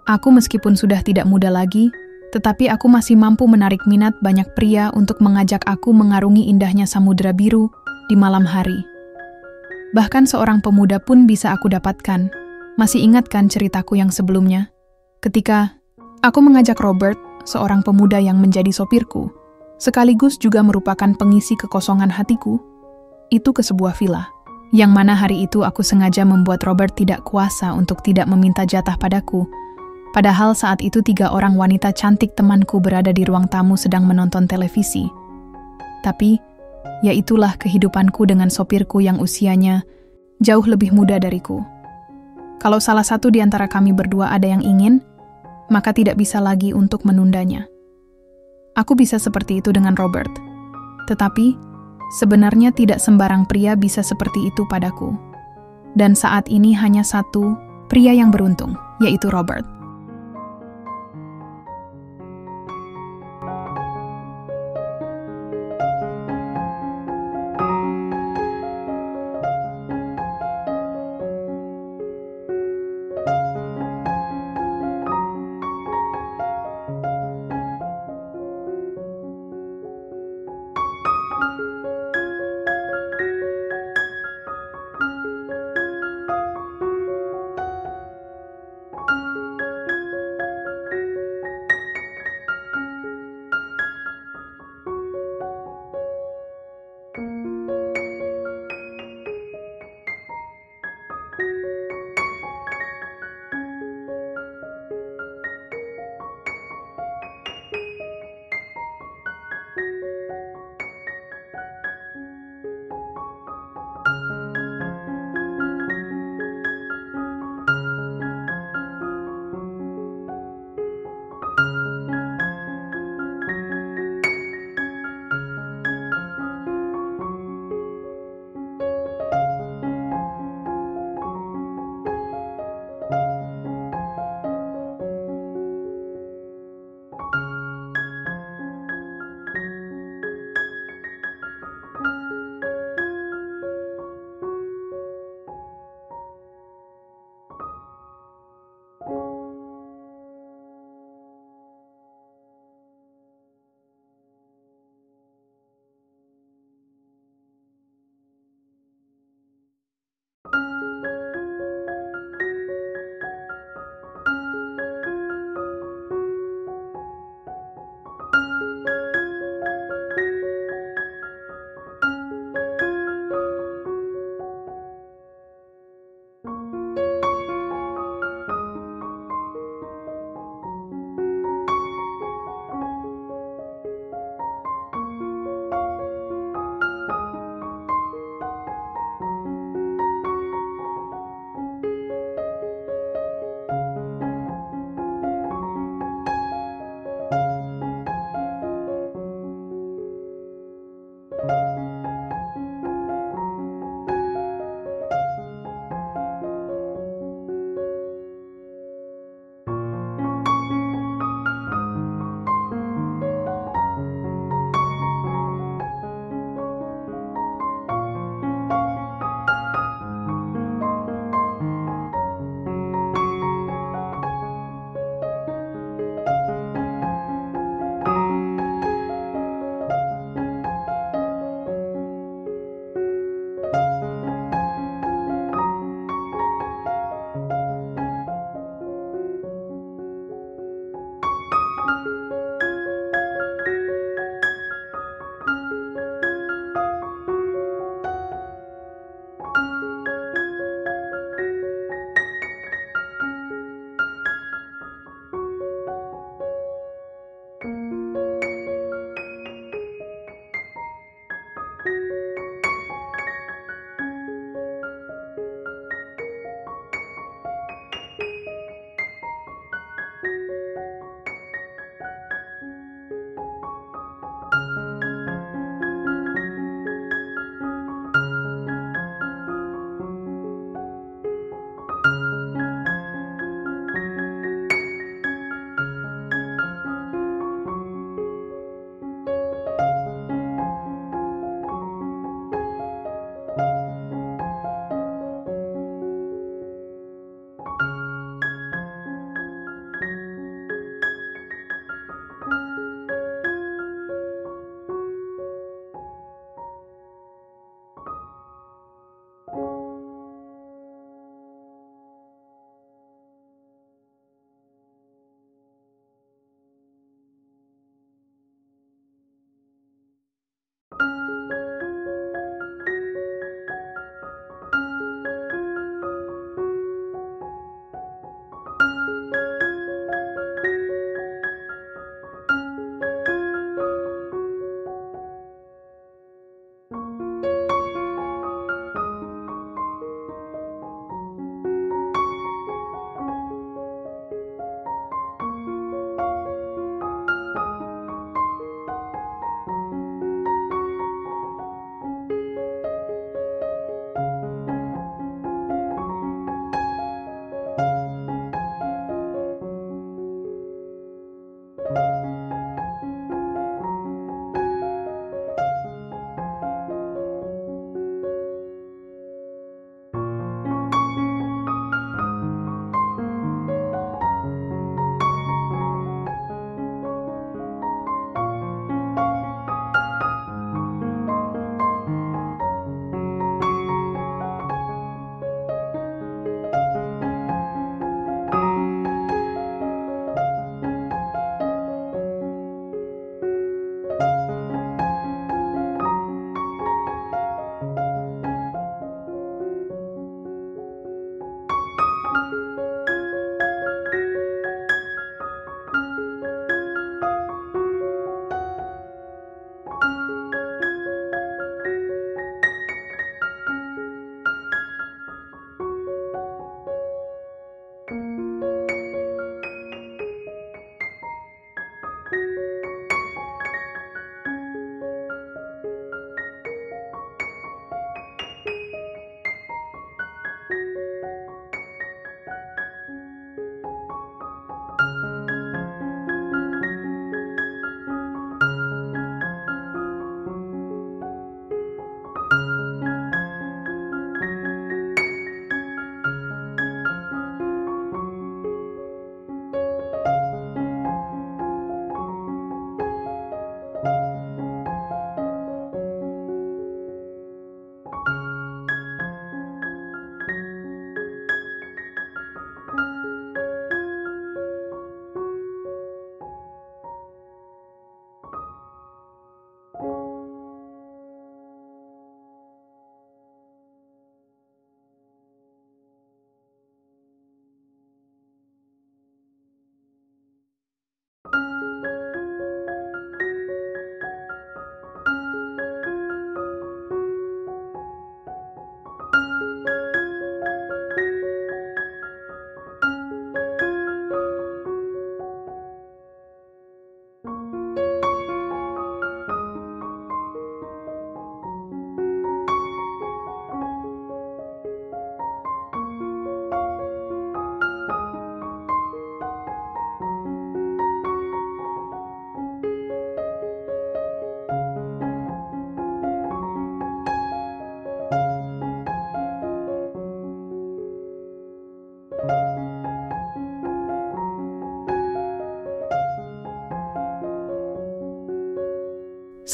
Aku meskipun sudah tidak muda lagi, tetapi aku masih mampu menarik minat banyak pria untuk mengajak aku mengarungi indahnya samudera biru di malam hari. Bahkan seorang pemuda pun bisa aku dapatkan. Masih ingat kan ceritaku yang sebelumnya? Ketika aku mengajak Robert, seorang pemuda yang menjadi sopirku, sekaligus juga merupakan pengisi kekosongan hatiku, itu ke sebuah villa. Yang mana hari itu aku sengaja membuat Robert tidak kuasa untuk tidak meminta jatah padaku. Padahal saat itu 3 orang wanita cantik temanku berada di ruang tamu sedang menonton televisi. Tapi, ya itulah kehidupanku dengan sopirku yang usianya jauh lebih muda dariku. Kalau salah satu di antara kami berdua ada yang ingin, maka tidak bisa lagi untuk menundanya. Aku bisa seperti itu dengan Robert. Tetapi, sebenarnya tidak sembarang pria bisa seperti itu padaku. Dan saat ini hanya satu pria yang beruntung, yaitu Robert.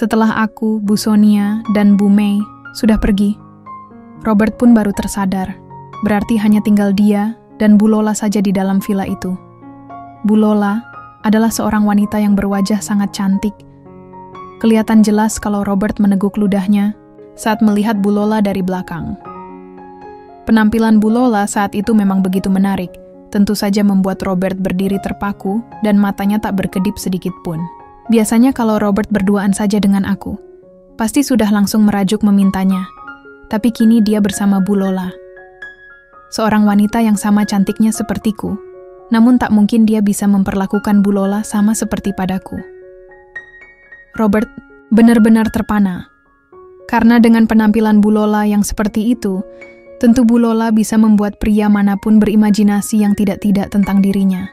Setelah aku, Bu Sonia, dan Bu Mei sudah pergi, Robert pun baru tersadar. Berarti hanya tinggal dia dan Bu Lola saja di dalam villa itu. Bu Lola adalah seorang wanita yang berwajah sangat cantik. Kelihatan jelas kalau Robert meneguk ludahnya saat melihat Bu Lola dari belakang. Penampilan Bu Lola saat itu memang begitu menarik, tentu saja membuat Robert berdiri terpaku dan matanya tak berkedip sedikit pun. Biasanya kalau Robert berduaan saja dengan aku, pasti sudah langsung merajuk memintanya. Tapi kini dia bersama Bu Lola. Seorang wanita yang sama cantiknya sepertiku, namun tak mungkin dia bisa memperlakukan Bu Lola sama seperti padaku. Robert benar-benar terpana. Karena dengan penampilan Bu Lola yang seperti itu, tentu Bu Lola bisa membuat pria manapun berimajinasi yang tidak-tidak tentang dirinya.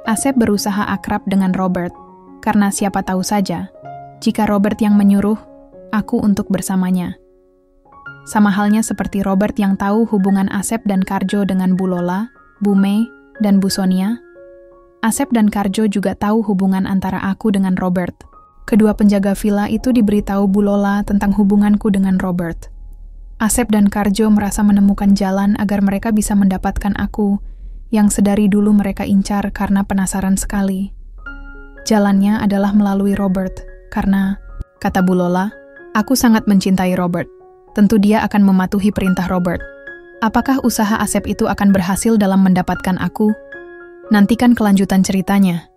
Asep berusaha akrab dengan Robert, karena siapa tahu saja, jika Robert yang menyuruh, aku untuk bersamanya. Sama halnya seperti Robert yang tahu hubungan Asep dan Karjo dengan Bu Lola, Bu Mei, dan Bu Sonia, Asep dan Karjo juga tahu hubungan antara aku dengan Robert. Kedua penjaga villa itu diberitahu Bu Lola tentang hubunganku dengan Robert. Asep dan Karjo merasa menemukan jalan agar mereka bisa mendapatkan aku, yang sedari dulu mereka incar karena penasaran sekali. Jalannya adalah melalui Robert, karena, kata Bu Lola, aku sangat mencintai Robert. Tentu dia akan mematuhi perintah Robert. Apakah usaha Asep itu akan berhasil dalam mendapatkan aku? Nantikan kelanjutan ceritanya.